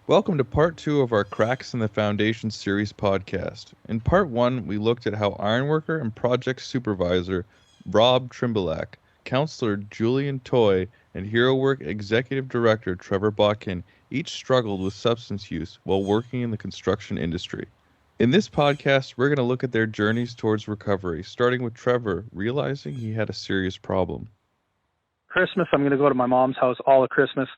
Welcome to part two of our Cracks in the Foundation series podcast. In part one, we looked at how ironworker and project supervisor Rob Trymbulak, counselor Julian and HeroWork executive director Trevor Botkin each struggled with substance use while working in the construction industry. In this podcast, we're going to look at their journeys towards recovery, starting with Trevor realizing he had a serious problem. Christmas, I'm going to go to my mom's house all of Christmas.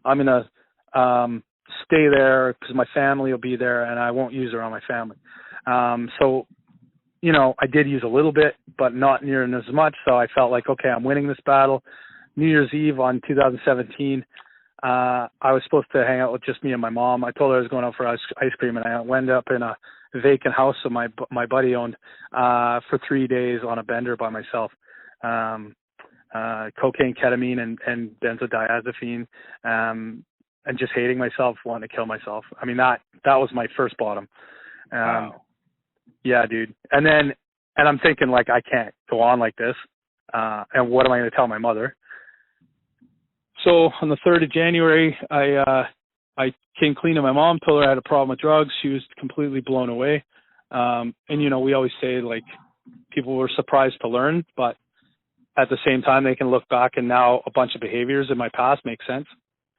I'm going to stay there because my family will be there, and I won't use around my family. So, I did use a little bit, but not near as much. So I felt like, okay, I'm winning this battle. New Year's Eve on 2017, I was supposed to hang out with just me and my mom. I told her I was going out for ice cream, and I went up in a vacant house that my buddy owned for 3 days on a bender by myself. Cocaine, ketamine, and benzodiazepine, and just hating myself, wanting to kill myself. I mean, that was my first bottom. Wow. Yeah, dude. And I'm thinking, like, I can't go on like this. And what am I going to tell my mother? So on the 3rd of January, I came clean to my mom, told her I had a problem with drugs. She was completely blown away. And, we always say, like, people were surprised to learn, but at the same time, they can look back and now a bunch of behaviors in my past make sense.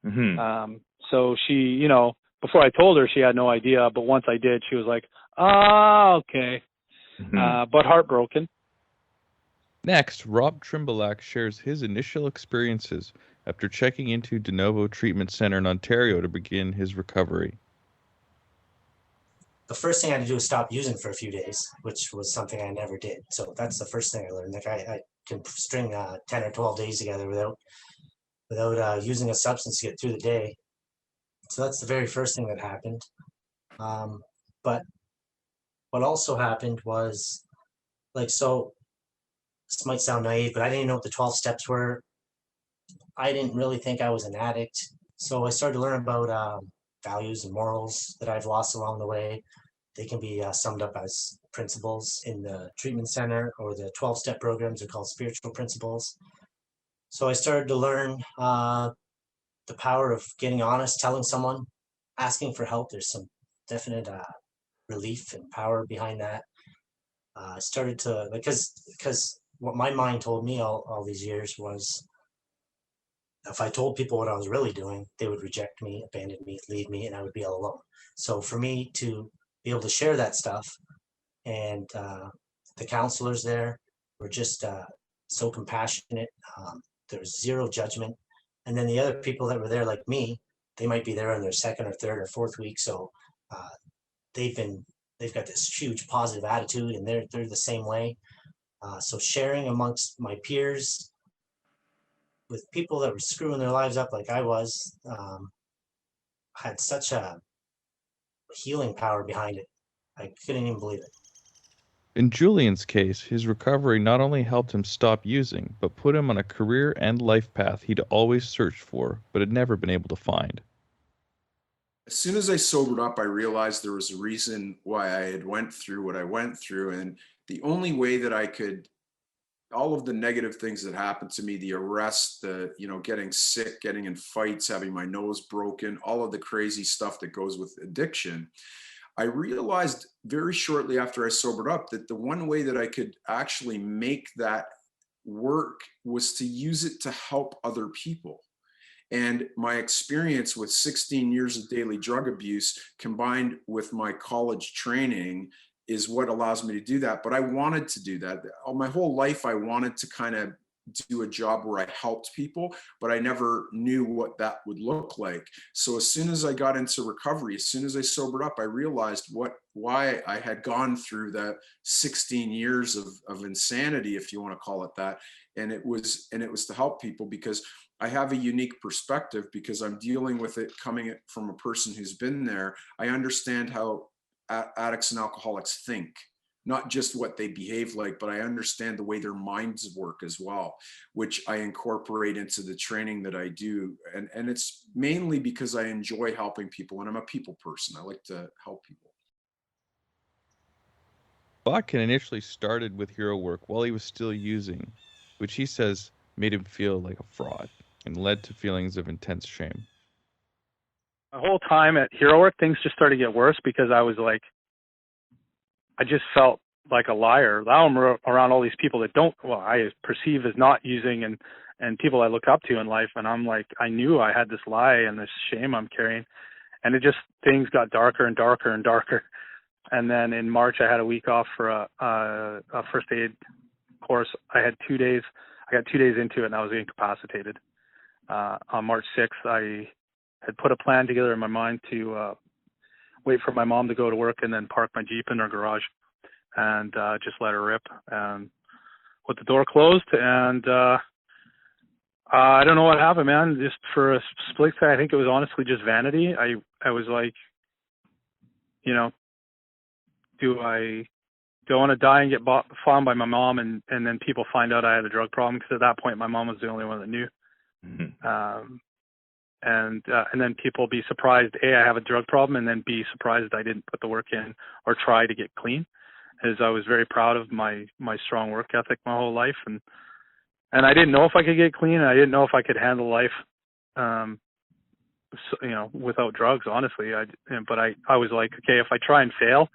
Mm-hmm. So she, before I told her, she had no idea. But once I did, she was like, okay. Mm-hmm. But heartbroken. Next, Rob Trymbulak shares his initial experiences after checking into De Novo Treatment Center in Ontario to begin his recovery. The first thing I had to do was stop using for a few days, which was something I never did. So that's the first thing I learned. Like I can string 10 or 12 days together without using a substance to get through the day. So that's the very first thing that happened. But what also happened was, so this might sound naive, but I didn't know what the 12 steps were. I didn't really think I was an addict. So I started to learn about values and morals that I've lost along the way. They can be summed up as principles in the treatment center, or the 12-step programs are called spiritual principles. So I started to learn the power of getting honest, telling someone, asking for help. There's some definite relief and power behind that. I started to, because what my mind told me all these years was, if I told people what I was really doing, they would reject me, abandon me, leave me, and I would be all alone. So for me to be able to share that stuff, and the counselors there were just so compassionate. There was zero judgment. And then the other people that were there, like me, they might be there in their second or third or fourth week. So they've got this huge positive attitude, and they're the same way. So sharing amongst my peers with people that were screwing their lives up like I was, had such a healing power behind it. I couldn't even believe it. In Julian's case, his recovery not only helped him stop using, but put him on a career and life path he'd always searched for, but had never been able to find. As soon as I sobered up, I realized there was a reason why I had went through what I went through. And the only way that I could, all of the negative things that happened to me, the arrest, the, getting sick, getting in fights, having my nose broken, all of the crazy stuff that goes with addiction, I realized very shortly after I sobered up that the one way that I could actually make that work was to use it to help other people. And my experience with 16 years of daily drug abuse combined with my college training is what allows me to do that. But I wanted to do that. My whole life, I wanted to kind of do a job where I helped people, but I never knew what that would look like. So as soon as I got into recovery, as soon as I sobered up, I realized why I had gone through that 16 years of insanity, if you want to call it that. And it was to help people, because I have a unique perspective, because I'm dealing with it coming from a person who's been there. I understand how addicts and alcoholics think, not just what they behave like, but I understand the way their minds work as well, which I incorporate into the training that I do. And it's mainly because I enjoy helping people, and I'm a people person. I like to help people. Botkin initially started with HeroWork while he was still using, which he says made him feel like a fraud and led to feelings of intense shame. The whole time at HeroWork, things just started to get worse because I was like, I just felt like a liar. Now I'm around all these people that I perceive as not using and people I look up to in life. And I'm like, I knew I had this lie and this shame I'm carrying. And things got darker and darker and darker. And then in March, I had a week off for a first aid course. I got 2 days into it and I was incapacitated. On March 6th, I had put a plan together in my mind to wait for my mom to go to work and then park my Jeep in her garage and just let her rip and with the door closed. And I don't know what happened, man. Just for a split second, I think it was honestly just vanity. I was like, do I want to die and get found by my mom and then people find out I had a drug problem? Because at that point, my mom was the only one that knew. Mm-hmm. And then people be surprised, A, I have a drug problem, and then B, surprised I didn't put the work in or try to get clean, as I was very proud of my strong work ethic my whole life. And I didn't know if I could get clean, and I didn't know if I could handle life, without drugs, honestly. But I was like, okay, if I try and fail,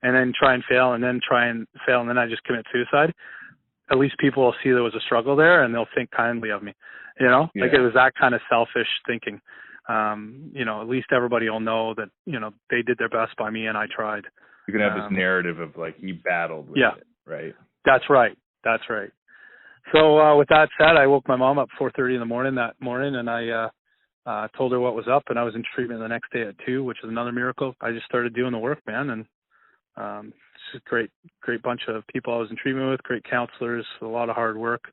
and then try and fail, and then try and fail, and then I just commit suicide, at least people will see there was a struggle there, and they'll think kindly of me. Like it was that kind of selfish thinking. At least everybody will know that, they did their best by me and I tried. You can have this narrative of like, you battled with it, right? That's right. So with that said, I woke my mom up 4:30 in the morning that morning, and I told her what was up, and I was in treatment the next day at 2, which is another miracle. I just started doing the work, man, and it's just great bunch of people I was in treatment with, great counselors, a lot of hard work.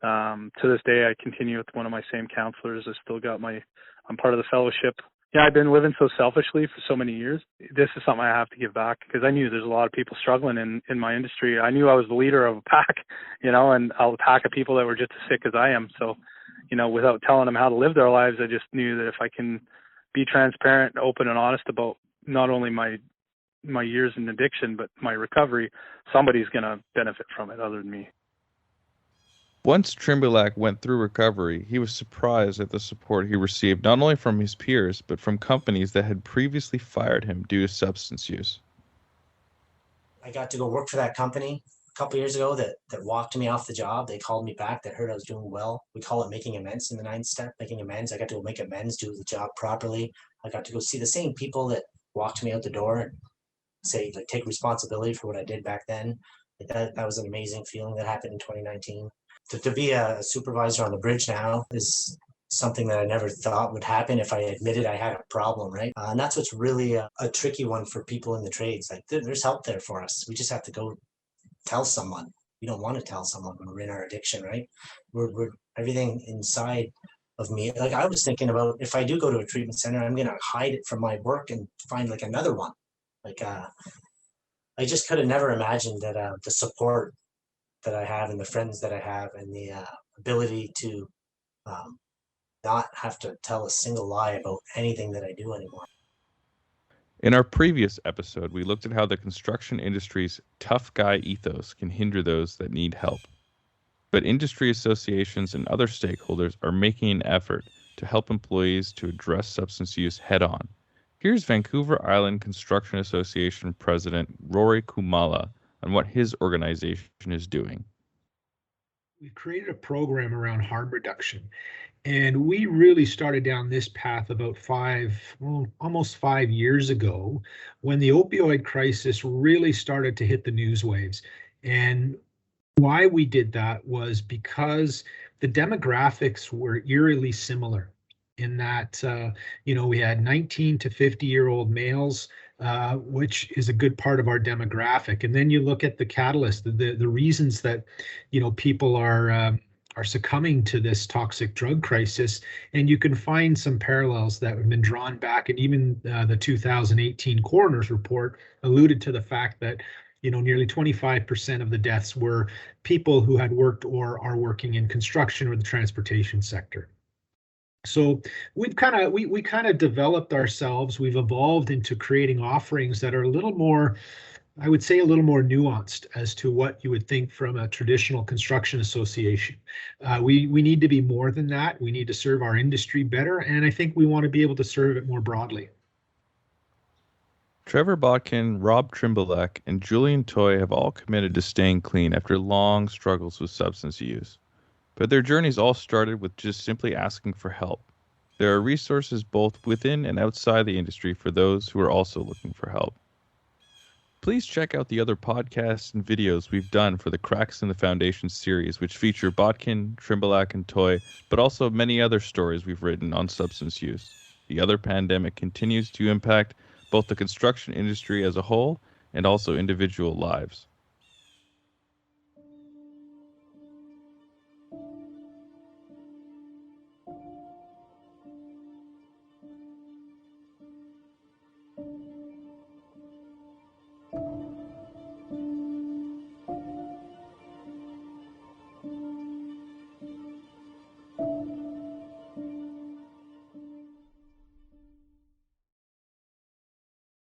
To this day, I continue with one of my same counselors. I'm part of the fellowship. Yeah, I've been living so selfishly for so many years. This is something I have to give back because I knew there's a lot of people struggling in my industry. I knew I was the leader of a pack, and a pack of people that were just as sick as I am. So, without telling them how to live their lives, I just knew that if I can be transparent, open, and honest about not only my years in addiction, but my recovery, somebody's going to benefit from it other than me. Once Trymbulak went through recovery, he was surprised at the support he received not only from his peers, but from companies that had previously fired him due to substance use. I got to go work for that company a couple of years ago that walked me off the job. They called me back. They heard I was doing well. We call it making amends in the 9th step, making amends. I got to go make amends, do the job properly. I got to go see the same people that walked me out the door and say, like, take responsibility for what I did back then. That was an amazing feeling that happened in 2019. To be a supervisor on the bridge now is something that I never thought would happen if I admitted I had a problem, right? And that's what's really a tricky one for people in the trades. Like, there's help there for us. We just have to go tell someone. We don't want to tell someone when we're in our addiction, right? We're everything inside of me. Like, I was thinking about, if I do go to a treatment center, I'm going to hide it from my work and find like another one. Like, I just could have never imagined that the support that I have and the friends that I have and the ability to not have to tell a single lie about anything that I do anymore. In our previous episode, we looked at how the construction industry's tough guy ethos can hinder those that need help. But industry associations and other stakeholders are making an effort to help employees to address substance use head on. Here's Vancouver Island Construction Association President Rory Kumala on what his organization is doing. We've created a program around harm reduction, and we really started down this path about almost 5 years ago, when the opioid crisis really started to hit the news waves. And why we did that was because the demographics were eerily similar in that, we had 19 to 50-year-old males, which is a good part of our demographic. And then you look at the catalyst, the reasons that, people are succumbing to this toxic drug crisis, and you can find some parallels that have been drawn back. And even the 2018 coroner's report alluded to the fact that, nearly 25% of the deaths were people who had worked or are working in construction or the transportation sector. So we kind of developed ourselves. We've evolved into creating offerings that are a little more I would say, a little more nuanced as to what you would think from a traditional construction association. We need to be more than that. We need to serve our industry better, and I think we want to be able to serve it more broadly. Trevor Botkin, Rob Trymbulak, and Julian Toy have all committed to staying clean after long struggles with substance use. But their journeys all started with just simply asking for help. There are resources both within and outside the industry for those who are also looking for help. Please check out the other podcasts and videos we've done for the Cracks in the Foundation series, which feature Botkin, Trymbulak, and Toy, but also many other stories we've written on substance use. The other pandemic continues to impact both the construction industry as a whole and also individual lives.